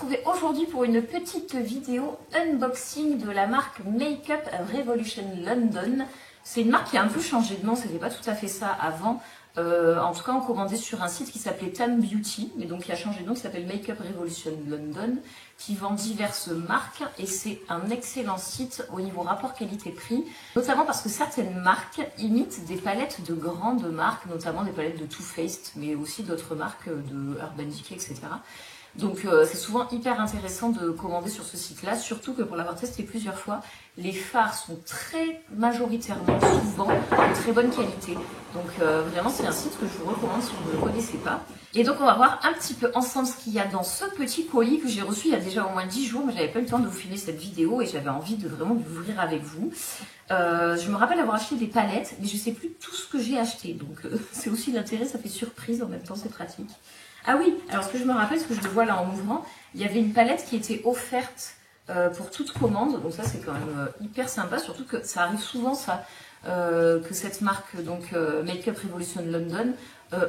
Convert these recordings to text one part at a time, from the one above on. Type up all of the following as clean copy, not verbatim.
retrouver aujourd'hui pour une petite vidéo unboxing de la marque Makeup Revolution London. C'est une marque qui a un peu changé de nom, c'était pas tout à fait ça avant. En tout cas, on commandait sur un site qui s'appelait Tam Beauty, mais donc qui a changé de nom, qui s'appelle Makeup Revolution London, qui vend diverses marques et c'est un excellent site au niveau rapport qualité-prix, notamment parce que certaines marques imitent des palettes de grandes marques, notamment des palettes de Too Faced, mais aussi d'autres marques de Urban Decay, etc. Donc c'est souvent hyper intéressant de commander sur ce site-là, surtout que pour l'avoir testé plusieurs fois, les fards sont très majoritairement, souvent, de très bonne qualité. Donc vraiment c'est un site que je vous recommande si vous ne le connaissez pas. Et donc on va voir un petit peu ensemble ce qu'il y a dans ce petit colis que j'ai reçu il y a déjà au moins 10 jours, mais j'avais pas eu le temps de vous filmer cette vidéo et j'avais envie de vraiment l'ouvrir avec vous. Je me rappelle avoir acheté des palettes, mais je sais plus tout ce que j'ai acheté, donc c'est aussi l'intérêt, ça fait surprise, en même temps c'est pratique. Ah oui, alors ce que je me rappelle, ce que je le vois là en ouvrant, il y avait une palette qui était offerte pour toute commande, donc ça c'est quand même hyper sympa, surtout que ça arrive souvent ça, que cette marque, donc Makeup Revolution London,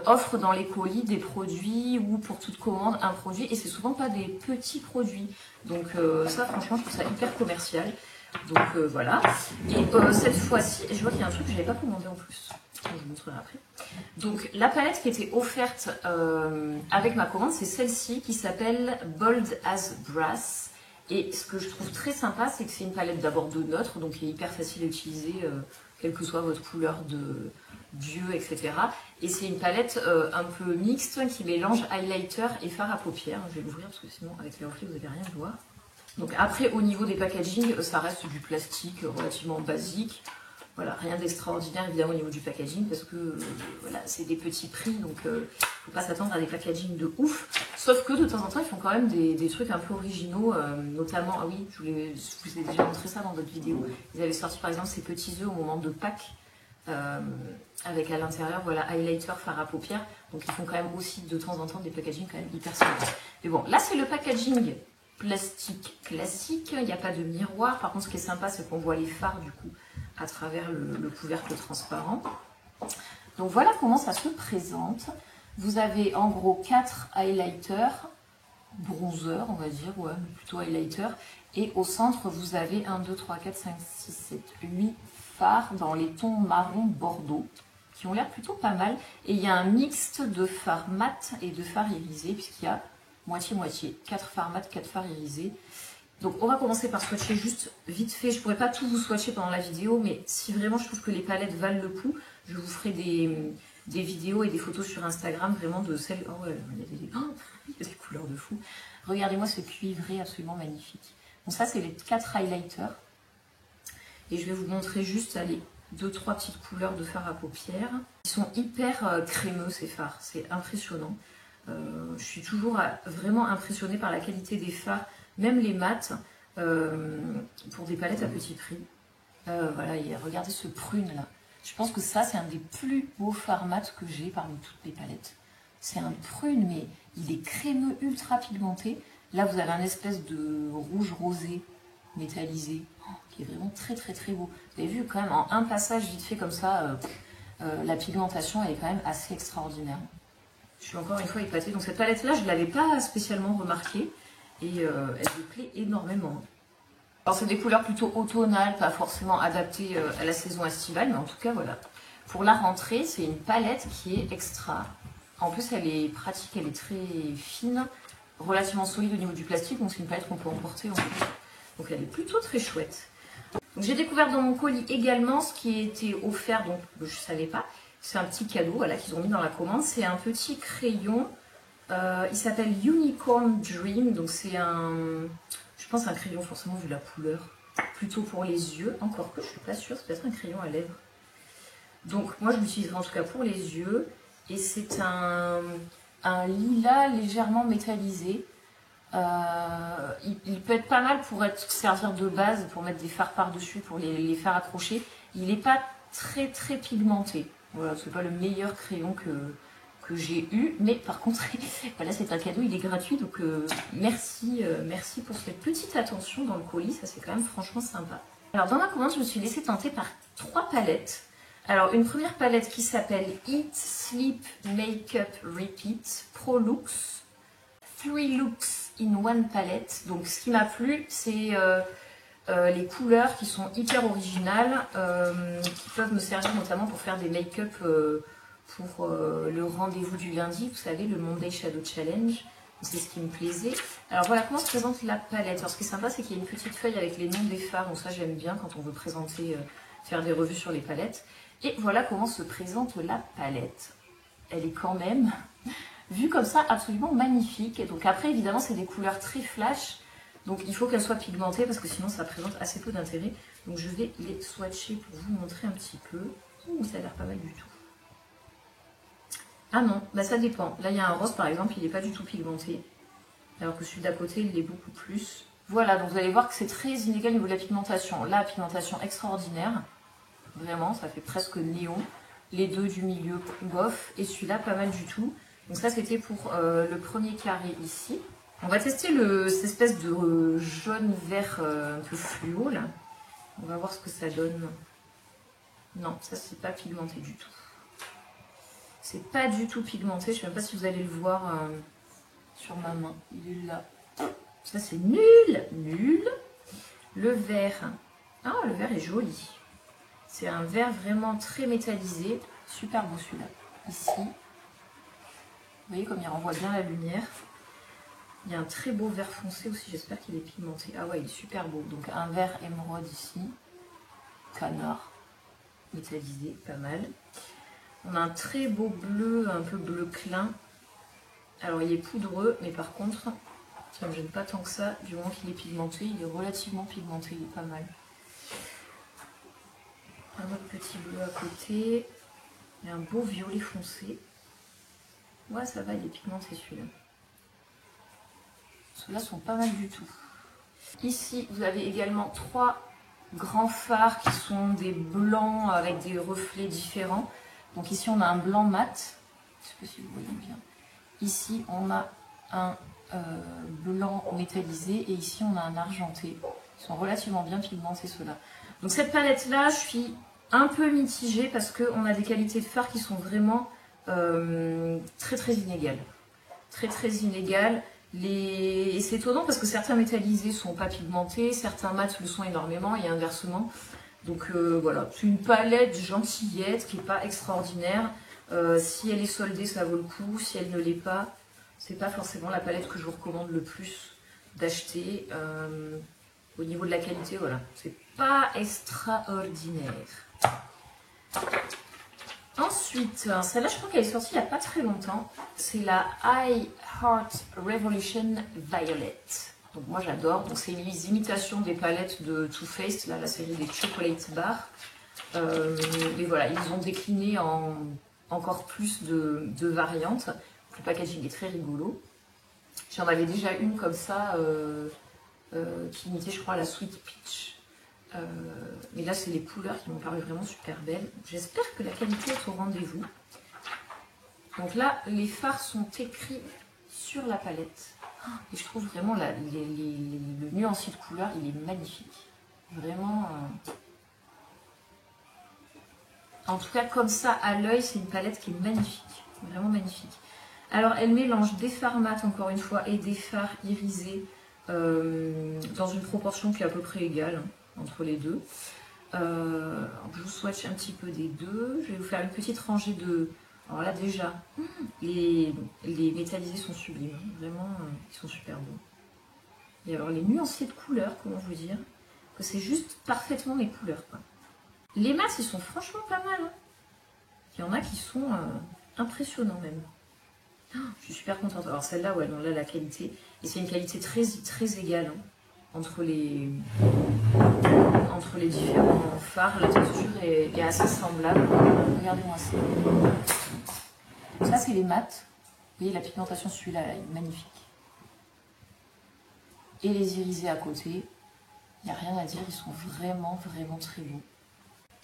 offre dans les colis des produits ou pour toute commande un produit, et c'est souvent pas des petits produits, donc ça franchement je trouve ça hyper commercial. Donc voilà, et cette fois-ci, je vois qu'il y a un truc que je n'avais pas commandé en plus, je vous montrerai après. Donc la palette qui était offerte avec ma commande, c'est celle-ci qui s'appelle Bold as Brass. Et ce que je trouve très sympa, c'est que c'est une palette d'abord de neutre, donc qui est hyper facile à utiliser, quelle que soit votre couleur d'yeux, etc. Et c'est une palette un peu mixte qui mélange highlighter et fard à paupières. Je vais l'ouvrir parce que sinon avec les reflets vous n'allez rien voir. Donc après au niveau des packaging, ça reste du plastique relativement basique. Voilà, rien d'extraordinaire évidemment au niveau du packaging parce que voilà, c'est des petits prix, donc faut pas s'attendre à des packaging de ouf. Sauf que de temps en temps ils font quand même des trucs un peu originaux, notamment, ah oui, je vous ai déjà montré ça dans d'autres vidéos. Ils avaient sorti par exemple ces petits œufs au moment de Pâques, avec à l'intérieur, voilà, highlighter, fard à paupières. Donc ils font quand même aussi de temps en temps des packaging quand même hyper sympas. Mais bon, là c'est le packaging plastique classique, il n'y a pas de miroir. Par contre ce qui est sympa c'est qu'on voit les fards du coup à travers le couvercle transparent. Donc voilà comment ça se présente. Vous avez en gros 4 highlighters, bronzer on va dire, ouais, mais plutôt highlighter. Et au centre vous avez 1, 2, 3, 4, 5, 6, 7, 8 fards dans les tons marron bordeaux qui ont l'air plutôt pas mal. Et il y a un mixte de fards mat et de fards irisés puisqu'il y a moitié-moitié, 4 fards mat, 4 fards irisés. Donc on va commencer par swatcher juste vite fait. Je pourrais pas tout vous swatcher pendant la vidéo, mais si vraiment je trouve que les palettes valent le coup, je vous ferai des vidéos et des photos sur Instagram vraiment de celles... Oh ouais, il y a des couleurs de fou. Regardez-moi ce cuivré absolument magnifique. Donc ça c'est les 4 highlighters. Et je vais vous montrer juste, allez, 2-3 petites couleurs de fard à paupières. Ils sont hyper crémeux ces fards, c'est impressionnant. Je suis toujours vraiment impressionnée par la qualité des fards, même les mats, pour des palettes à petit prix. Voilà, et regardez ce prune là. Je pense que ça c'est un des plus beaux fards mat que j'ai parmi toutes les palettes. C'est un prune, mais il est crémeux, ultra pigmenté. Là vous avez un espèce de rouge rosé métallisé, qui est vraiment très très très beau. Vous avez vu quand même en un passage vite fait comme ça, la pigmentation elle est quand même assez extraordinaire. Je suis encore une fois épatée. Donc cette palette-là, je ne l'avais pas spécialement remarquée. Et elle me plaît énormément. Alors c'est des couleurs plutôt automnales, pas forcément adaptées à la saison estivale. Mais en tout cas, voilà. Pour la rentrée, c'est une palette qui est extra. En plus, elle est pratique, elle est très fine, relativement solide au niveau du plastique. Donc c'est une palette qu'on peut emporter en plus. Donc elle est plutôt très chouette. J'ai découvert dans mon colis également ce qui était offert, donc je ne savais pas. C'est un petit cadeau voilà, qu'ils ont mis dans la commande. C'est un petit crayon. Il s'appelle Unicorn Dream. Donc c'est je pense un crayon forcément vu la couleur. Plutôt pour les yeux. Encore que je ne suis pas sûre. C'est peut-être un crayon à lèvres. Donc moi je l'utiliserai en tout cas pour les yeux. Et c'est un lilas légèrement métallisé. Il peut être pas mal pour servir de base, pour mettre des fards par-dessus, pour les faire accrocher. Il n'est pas très très pigmenté. Voilà, c'est pas le meilleur crayon que j'ai eu, mais par contre, voilà, c'est un cadeau, il est gratuit, donc merci pour cette petite attention dans le colis, ça c'est quand même franchement sympa. Alors dans ma commande, je me suis laissée tenter par 3 palettes. Alors une première palette qui s'appelle Eat, Sleep, Makeup, Repeat, Pro Looks. 3 looks in one palette. Donc ce qui m'a plu, c'est les couleurs qui sont hyper originales, qui peuvent me servir notamment pour faire des make-up pour le rendez-vous du lundi, vous savez, le Monday Shadow Challenge. C'est ce qui me plaisait. Alors voilà comment se présente la palette. Alors ce qui est sympa, c'est qu'il y a une petite feuille avec les noms des fards, donc ça j'aime bien quand on veut présenter, faire des revues sur les palettes. Et voilà comment se présente la palette. Elle est quand même, vue comme ça, absolument magnifique. Et donc après, évidemment, c'est des couleurs très flash, donc il faut qu'elles soient pigmentées parce que sinon ça présente assez peu d'intérêt. Donc je vais les swatcher pour vous montrer un petit peu. Ouh, ça a l'air pas mal du tout. Ah non, bah ça dépend. Là, il y a un rose, par exemple, il n'est pas du tout pigmenté. Alors que celui d'à côté, il l'est beaucoup plus. Voilà, donc vous allez voir que c'est très inégal au niveau de la pigmentation. Là, pigmentation extraordinaire. Vraiment, ça fait presque néon. Les deux du milieu, bof. Et celui-là, pas mal du tout. Donc ça, c'était pour le premier carré ici. On va tester cette espèce de jaune-vert un peu fluo, là. On va voir ce que ça donne. Non, ça, c'est pas pigmenté du tout. C'est pas du tout pigmenté, je sais même pas si vous allez le voir sur ma main. Il est là. Ça c'est nul, nul. Le vert, ah le vert est joli. C'est un vert vraiment très métallisé, super beau celui-là. Ici, vous voyez comme il renvoie bien la lumière. Il y a un très beau vert foncé aussi, j'espère qu'il est pigmenté. Ah ouais, il est super beau. Donc un vert émeraude ici, canard, métallisé, pas mal. On a un très beau bleu, un peu bleu clin. Alors il est poudreux, mais par contre, ça ne me gêne pas tant que ça. Du moment qu'il est pigmenté, il est relativement pigmenté, il est pas mal. Un autre petit bleu à côté. Il y a un beau violet foncé. Ouais, ça va, il est pigmenté celui-là. Ceux-là sont pas mal du tout. Ici, vous avez également 3 grands fards qui sont des blancs avec des reflets différents. Donc ici on a un blanc mat, je ne sais pas si vous voyez bien. Ici on a un blanc métallisé et ici on a un argenté. Ils sont relativement bien pigmentés ceux-là. Donc cette palette là, je suis un peu mitigée parce qu'on a des qualités de fard qui sont vraiment très très inégales. Très très inégales. Et c'est étonnant parce que certains métallisés sont pas pigmentés, certains mats le sont énormément et inversement. Donc voilà, c'est une palette gentillette qui n'est pas extraordinaire. Si elle est soldée, ça vaut le coup. Si elle ne l'est pas, c'est pas forcément la palette que je vous recommande le plus d'acheter. Au niveau de la qualité, voilà, c'est pas extraordinaire. Ensuite, celle-là, je crois qu'elle est sortie il n'y a pas très longtemps. C'est la I Heart Revolution Violet. Donc moi j'adore. Donc c'est les imitations des palettes de Too Faced, là, la série des Chocolate Bar. Et voilà, ils ont décliné en encore plus de variantes. Le packaging est très rigolo. J'en avais déjà une comme ça, qui imitait, je crois, la Sweet Peach. Mais là, c'est les couleurs qui m'ont paru vraiment super belles. J'espère que la qualité est au rendez-vous. Donc là, les fards sont écrits sur la palette. Et je trouve vraiment le nuancier de couleurs, il est magnifique. Vraiment. En tout cas, comme ça, à l'œil, c'est une palette qui est magnifique. Vraiment magnifique. Alors, elle mélange des fards mat, encore une fois, et des fards irisés dans une proportion qui est à peu près égale entre les deux. Je vous swatch un petit peu des deux. Je vais vous faire une petite rangée de... Alors là, déjà, les métallisés sont sublimes. Vraiment, ils sont super beaux. Et alors, les nuanciers de couleurs, comment vous dire, que c'est juste parfaitement les couleurs, quoi. Les mats, ils sont franchement pas mal. Hein. Il y en a qui sont impressionnants même. Je suis super contente. Alors celle-là, ouais, non, là, la qualité. Et c'est une qualité très, très égale hein, entre les différents fards. La texture est assez semblable. Regardez-moi ça. Donc ça, c'est les mats. Vous voyez, la pigmentation, celui-là, est magnifique. Et les irisés à côté, il n'y a rien à dire. Ils sont vraiment, vraiment très beaux.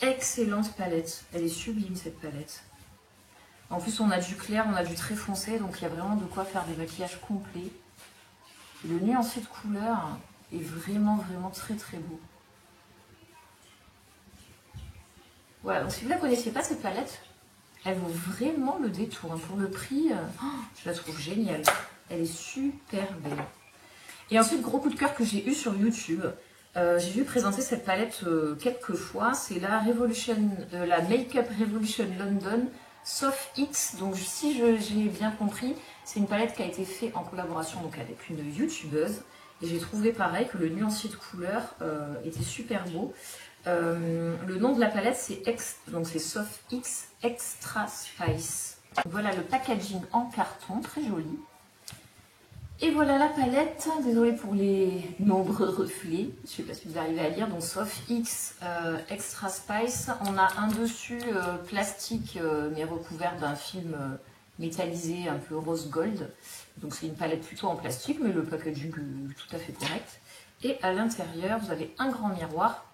Excellente palette. Elle est sublime, cette palette. En plus, on a du clair, on a du très foncé, donc il y a vraiment de quoi faire des maquillages complets. Le nuancier de couleur est vraiment, vraiment très, très beau. Voilà, donc si vous ne la connaissiez pas, cette palette, elle vaut vraiment le détour. Pour le prix, je la trouve géniale. Elle est super belle. Et ensuite, gros coup de cœur que j'ai eu sur YouTube. J'ai vu présenter cette palette quelques fois. C'est la la Makeup Revolution London Soft X. Donc si j'ai bien compris, c'est une palette qui a été faite en collaboration donc, avec une youtubeuse. Et j'ai trouvé pareil que le nuancier de couleurs était super beau. Le nom de la palette c'est Soft X Extra Spice. Voilà le packaging en carton, très joli. Et voilà la palette, désolée pour les nombreux reflets, je ne sais pas si vous arrivez à lire, donc Soft X Extra Spice. On a un dessus plastique mais recouvert d'un film métallisé un peu rose gold. Donc c'est une palette plutôt en plastique mais le packaging est tout à fait correct. Et à l'intérieur vous avez un grand miroir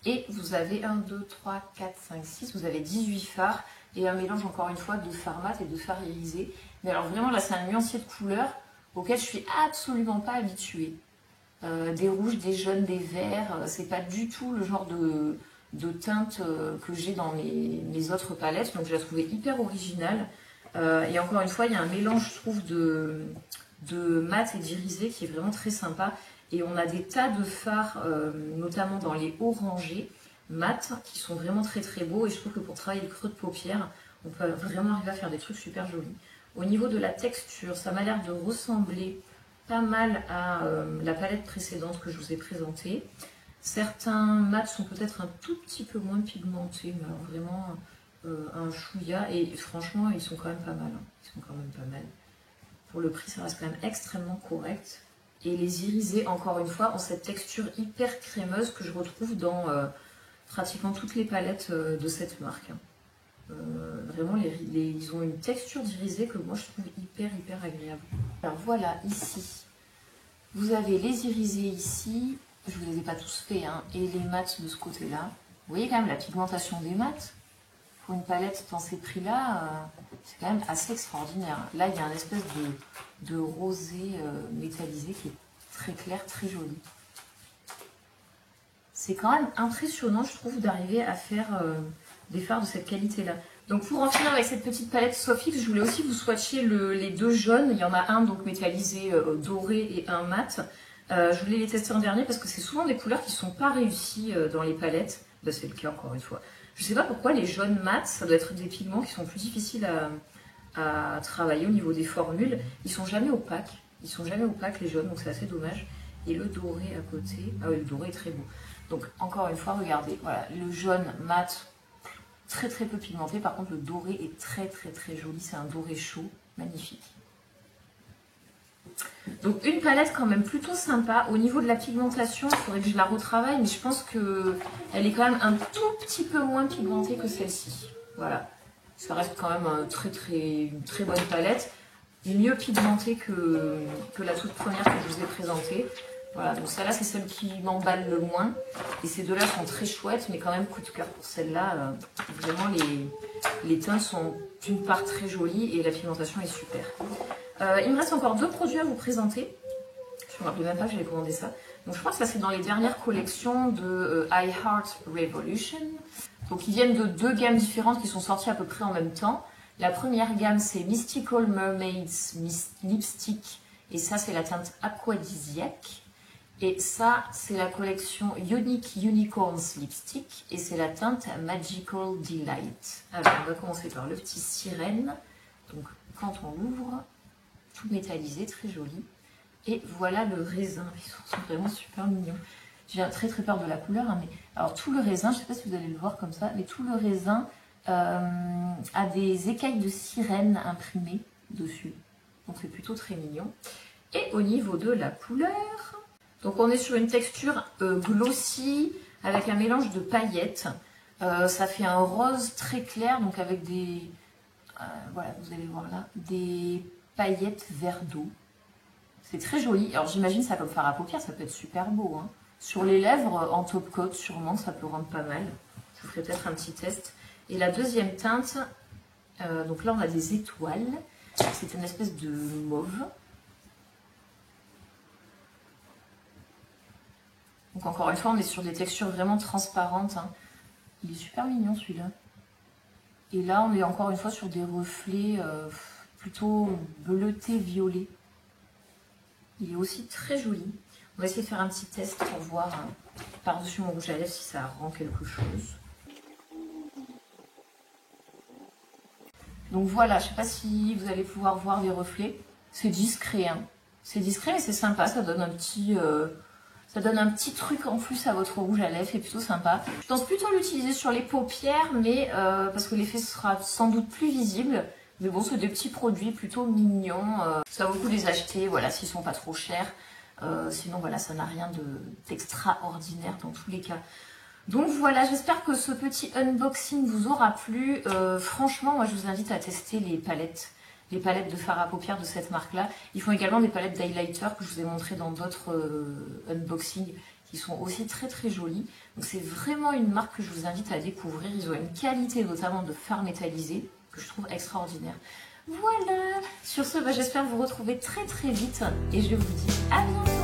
et vous avez 1, 2, 3, 4, 5, 6, vous avez 18 fards et un mélange encore une fois de fard mat et de fard irisé. Mais alors vraiment là c'est un nuancier de couleurs auquel je suis absolument pas habituée. Des rouges, des jaunes, des verts, c'est pas du tout le genre de teinte que j'ai dans mes autres palettes, donc je la trouvais hyper originale. Et encore une fois, il y a un mélange, je trouve, de mat et d'irisé qui est vraiment très sympa. Et on a des tas de fards, notamment dans les orangés mat, qui sont vraiment très très beaux. Et je trouve que pour travailler le creux de paupière, on peut vraiment arriver à faire des trucs super jolis. Au niveau de la texture, ça m'a l'air de ressembler pas mal à la palette précédente que je vous ai présentée. Certains mats sont peut-être un tout petit peu moins pigmentés, mais alors vraiment un chouïa. Et franchement, ils sont quand même pas mal. Hein. Ils sont quand même pas mal. Pour le prix, ça reste quand même extrêmement correct. Et les irisés, encore une fois, ont cette texture hyper crémeuse que je retrouve dans pratiquement toutes les palettes de cette marque. Hein. Vraiment, ils ont une texture d'irisé que moi je trouve hyper agréable. Alors voilà, ici, vous avez les irisés ici, je vous les ai pas tous faits, hein, et les mats de ce côté-là. Vous voyez quand même la pigmentation des mats. Pour une palette dans ces prix-là, c'est quand même assez extraordinaire. Là, il y a un espèce de rosé métallisé qui est très clair, très joli. C'est quand même impressionnant, je trouve, d'arriver à faire des fards de cette qualité-là. Donc pour en finir avec cette petite palette Soft X, je voulais aussi vous swatcher les deux jaunes. Il y en a un donc métallisé doré et un mat. Je voulais les tester en dernier parce que c'est souvent des couleurs qui ne sont pas réussies dans les palettes. Ben, c'est le cas encore une fois. Je ne sais pas pourquoi les jaunes mat, ça doit être des pigments qui sont plus difficiles à travailler au niveau des formules. Ils sont jamais opaques. Ils sont jamais opaques les jaunes, donc c'est assez dommage. Et le doré à côté, ah oui, le doré est très beau. Donc encore une fois, regardez, voilà, le jaune mat, très peu pigmenté. Par contre, le doré est très joli. C'est un doré chaud, magnifique. Donc une palette quand même plutôt sympa. Au niveau de la pigmentation, il faudrait que je la retravaille, mais je pense qu'elle est quand même un tout petit peu moins pigmentée que celle-ci. Voilà. Ça reste quand même une très bonne palette. Mieux pigmentée que la toute première que je vous ai présentée. Voilà, donc celle-là, c'est celle qui m'emballe le moins. Et ces deux-là sont très chouettes, mais quand même coup de cœur pour celle-là. Vraiment, les teintes sont d'une part très jolies et la pigmentation est super. Il me reste encore deux produits à vous présenter. Je ne me rappelais même pas que j'avais commandé ça. Donc je pense que ça c'est dans les dernières collections de I Heart Revolution. Donc ils viennent de deux gammes différentes qui sont sorties à peu près en même temps. La première gamme c'est Mystical Mermaids Lipstick. Et ça c'est la teinte Aquadisiaque. Et ça, c'est la collection Unique Unicorns Lipstick et c'est la teinte Magical Delight. Alors, on va commencer par le petit sirène. Donc, quand on l'ouvre, tout métallisé, très joli. Et voilà le raisin. Ils sont vraiment super mignons. J'ai très peur de la couleur. Hein, mais... Alors, tout le raisin, je ne sais pas si vous allez le voir comme ça, mais tout le raisin a des écailles de sirène imprimées dessus. Donc, c'est plutôt très mignon. Et au niveau de la couleur... Donc on est sur une texture glossy avec un mélange de paillettes. Ça fait un rose très clair, donc avec des... voilà, vous allez voir là, des paillettes vert d'eau. C'est très joli. Alors j'imagine ça comme fard à paupières, ça peut être super beau. Hein. Sur les lèvres, en top coat, sûrement, ça peut rendre pas mal. Je ferai peut-être un petit test. Et la deuxième teinte, donc là on a des étoiles. C'est une espèce de mauve. Donc encore une fois, on est sur des textures vraiment transparentes. Hein. Il est super mignon celui-là. Et là, on est encore une fois sur des reflets plutôt bleutés, violets. Il est aussi très joli. On va essayer de faire un petit test pour voir par-dessus mon rouge à lèvres si ça rend quelque chose. Donc voilà, je ne sais pas si vous allez pouvoir voir les reflets. C'est discret, hein. C'est discret mais c'est sympa, ça donne un petit truc en plus à votre rouge à lèvres, c'est plutôt sympa. Je pense plutôt l'utiliser sur les paupières, mais parce que l'effet sera sans doute plus visible. Mais bon, c'est des petits produits plutôt mignons. Ça vaut le coup de les acheter, voilà, s'ils sont pas trop chers. Sinon, voilà, ça n'a rien d'extraordinaire dans tous les cas. Donc voilà, j'espère que ce petit unboxing vous aura plu. Franchement, moi, je vous invite à tester les palettes de fard à paupières de cette marque-là. Ils font également des palettes d'highlighter que je vous ai montré dans d'autres unboxings qui sont aussi très très jolies. Donc c'est vraiment une marque que je vous invite à découvrir. Ils ont une qualité notamment de fard métallisé que je trouve extraordinaire. Voilà, sur ce, j'espère vous retrouver très très vite et je vous dis à bientôt.